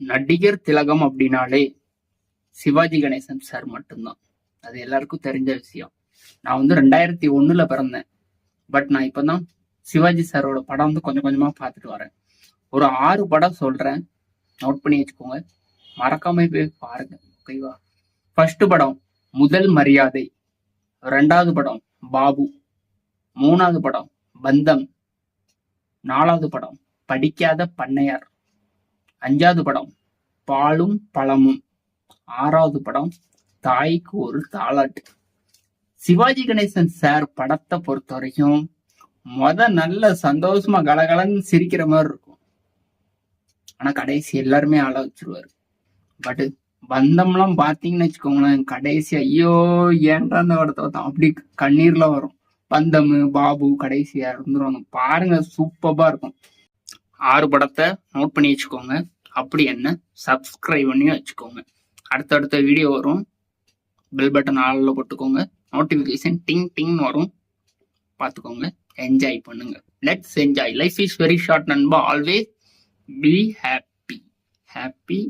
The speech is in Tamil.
நடிகர் திலகம் அப்படின்னாலே சிவாஜி கணேசன் சார் மட்டும்தான். அது எல்லாருக்கும் தெரிஞ்ச விஷயம். நான் 2001 பிறந்தேன். பட் நான் இப்பதான் சிவாஜி சாரோட படம் கொஞ்சம் கொஞ்சமா பார்த்துட்டு வரேன். ஒரு 6 படம் சொல்றேன், நோட் பண்ணி வச்சுக்கோங்க, மறக்காம போய் பாருங்க. ஓகேவா? ஃபர்ஸ்ட் படம் முதல் மரியாதை, 2வது படம் பாபு, 3வது படம் பந்தம், 4வது படம் படிக்காத பண்ணையார், 5வது படம் பாலும் பழமும், 6வது படம் தாய்க்கு ஒரு தாலாட்டு. சிவாஜி கணேசன் சார் படத்தை பொறுத்த வரைக்கும் நல்ல சந்தோஷமா கலகலன்னு சிரிக்கிற மாதிரி இருக்கும். ஆனா கடைசி எல்லாருமே ஆள வச்சிருவாரு. பட் பந்தம்லாம் பாத்தீங்கன்னு வச்சுக்கோங்களேன், கடைசி ஐயோ ஏன்டா அந்த படத்தை அப்படி கண்ணீர்ல வரும். பந்தம் பாபு கடைசியா இருந்துருவாங்க பாருங்க, சூப்பரா இருக்கும். 6 படத்தை நோட் பண்ணி வச்சுக்கோங்க. அப்படி என்ன சப்ஸ்கிரைப் பண்ணி வச்சுக்கோங்க. அடுத்தடுத்த வீடியோ வரும், பெல் பட்டன் ஆளில் போட்டுக்கோங்க, நோட்டிஃபிகேஷன் டிங் டிங் வரும், பார்த்துக்கோங்க. என்ஜாய் பண்ணுங்க. Let's enjoy. Life is very short நண்பா. Always be happy.